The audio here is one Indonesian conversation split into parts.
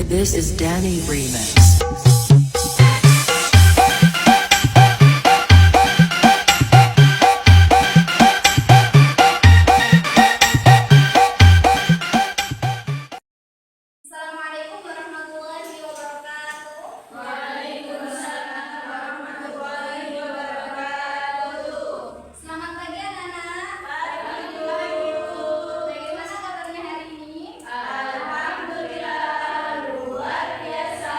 This is Danny Remix. Assalamualaikum warahmatullahi wabarakatuh. Selamat pagi anak-anak. Bagaimana kabarnya hari ini? Alhamdulillah luar biasa.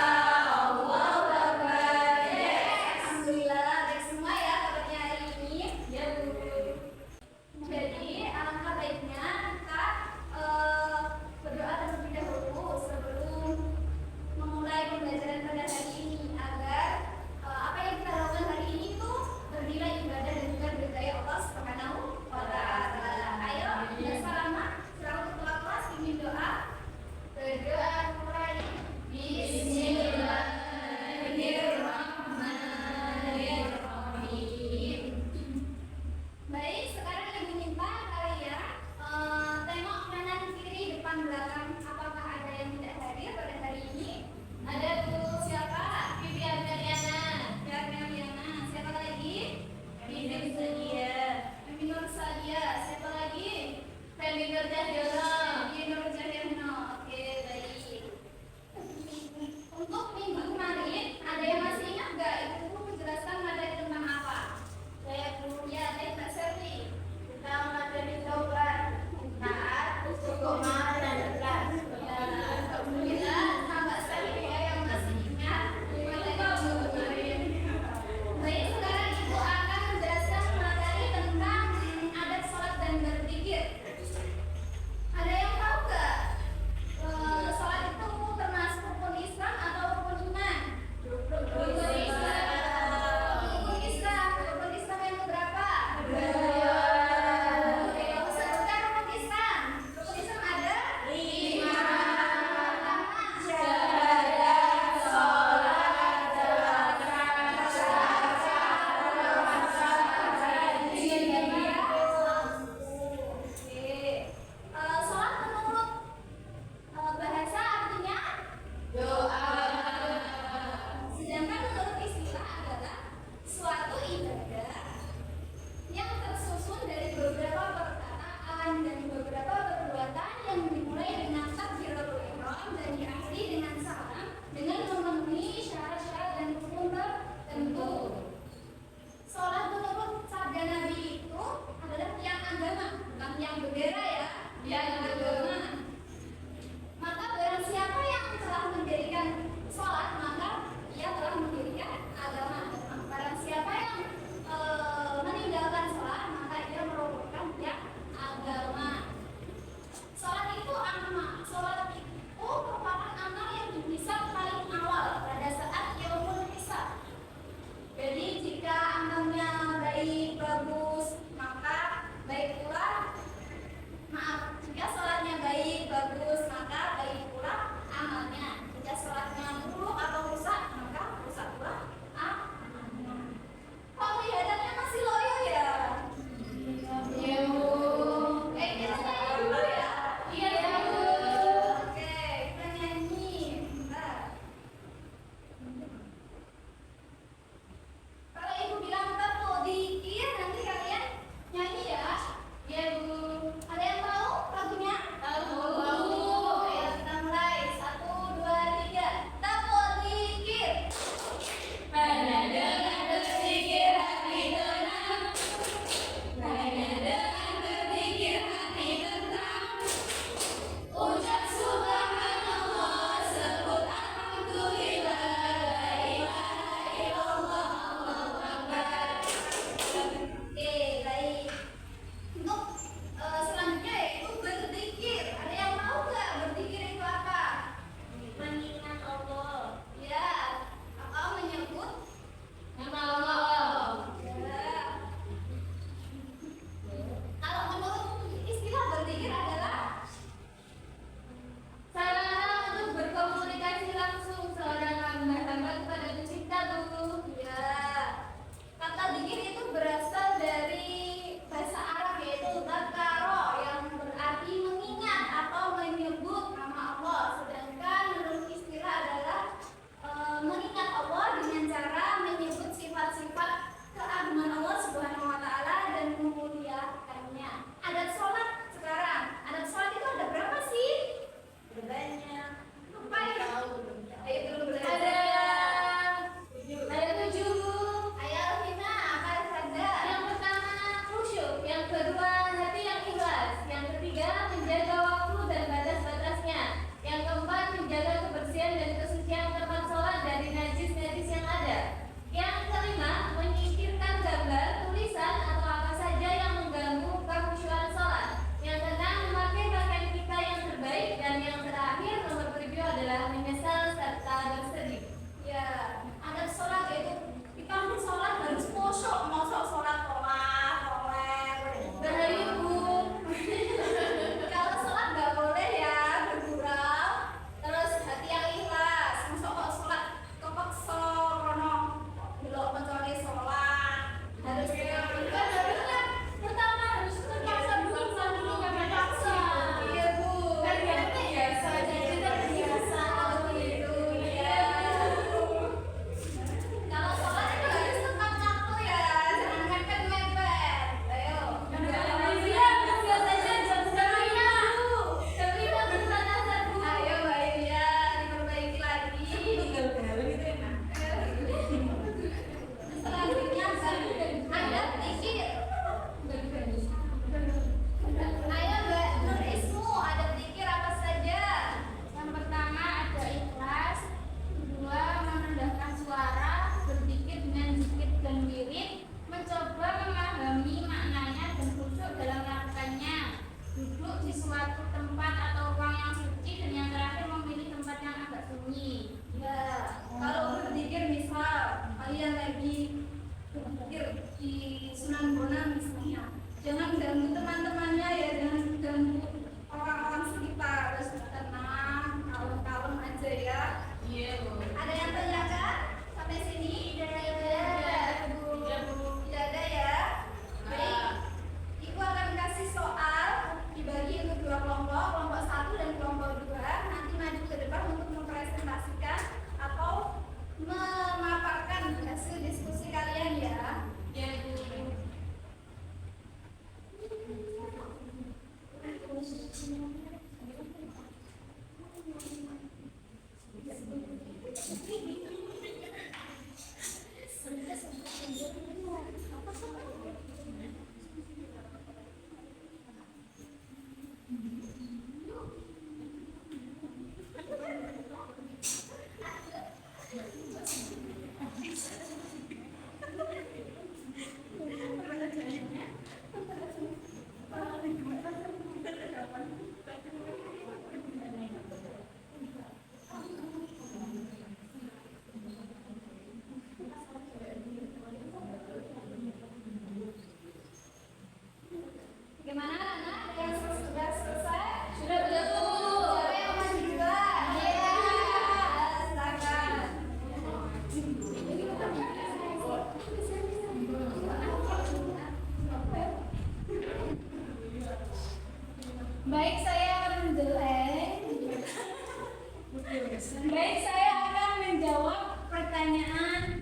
Baik, saya akan menjawab pertanyaan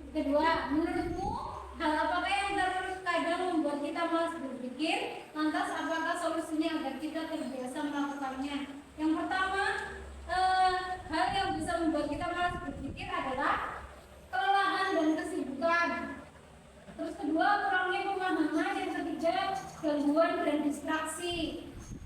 kedua. Menurutmu, hal apakah yang terkadang membuat kita malas berpikir? Lantas, apakah solusinya agar kita terbiasa melakukannya? Yang pertama, hal yang bisa membuat kita malas berpikir adalah kelelahan dan kesibukan. Terus kedua, kurangnya pemahaman. Yang ketiga, gangguan dan distraksi.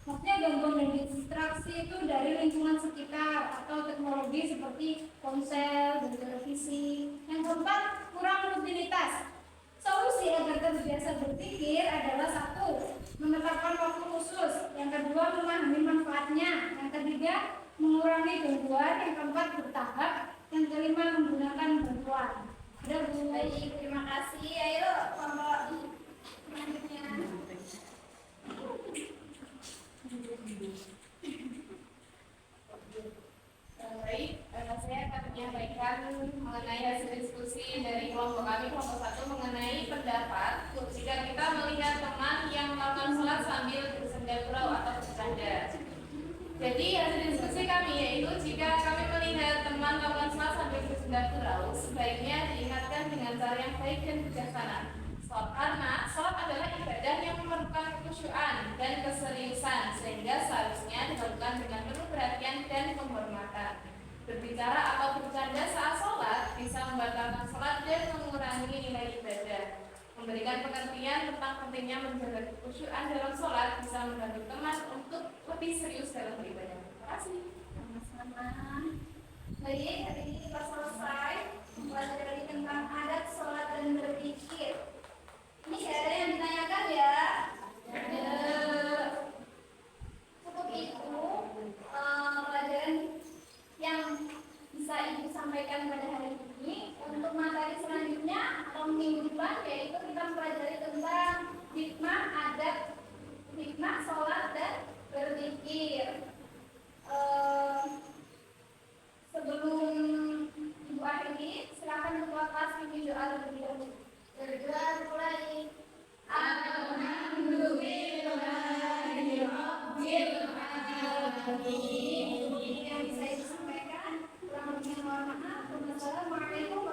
Maksudnya gangguan dan distraksi itu dari lingkungan sekitar atau teknologi seperti ponsel dan televisi. Yang keempat, kurang rutinitas. Solusi agar terbiasa berpikir adalah satu, menetapkan waktu khusus. Yang kedua, memahami manfaatnya. Yang ketiga, mengurangi gangguan. Yang keempat, bertahap. Yang kelima, menggunakan bantuan. Ada Bu. Baik, terima kasih. Ayo, kelompok selanjutnya. Baik, saya akan menyampaikan mengenai hasil diskusi dari kelompok kami, kelompok 1, mengenai pendapat jika kita melihat teman yang melakukan sholat sambil bersenda gurau atau bercanda. Jadi hasil diskusi kami yaitu jika kami melihat teman melakukan sholat sambil bersenda gurau, sebaiknya diingatkan dengan cara yang baik dan bijaksana. Karena sholat adalah ibadah yang memerlukan kekhusyuan dan keseriusan, sehingga seharusnya dilakukan dengan penuh perhatian dan penghormatan. Berbicara atau bercanda saat sholat bisa membatalkan sholat dan mengurangi nilai ibadah. Memberikan pengertian tentang pentingnya menjaga kekhusyuan dalam sholat bisa membantu teman untuk lebih serius dalam beribadah. Terima kasih. Sama-sama. Baik, hari ini kita selesai mempelajari tentang adat sholat dan berzikir. Ini ada yang ditanyakan ya? Ada. Cukup itu pelajaran yang bisa Ibu sampaikan pada hari ini. Untuk materi selanjutnya atau minggu depan yaitu kita mempelajari tentang hikmah adat, hikmah sholat dan berzikir. Sebelum Ibu akhiri, silakan ketua kelas pimpin doa terlebih dahulu. Berdoa mulai. Alhamdulillahirobbilalamin. Yang bisa Ibu sampaikan, kurang lebihnya mohon maaf. Wassalamualaikum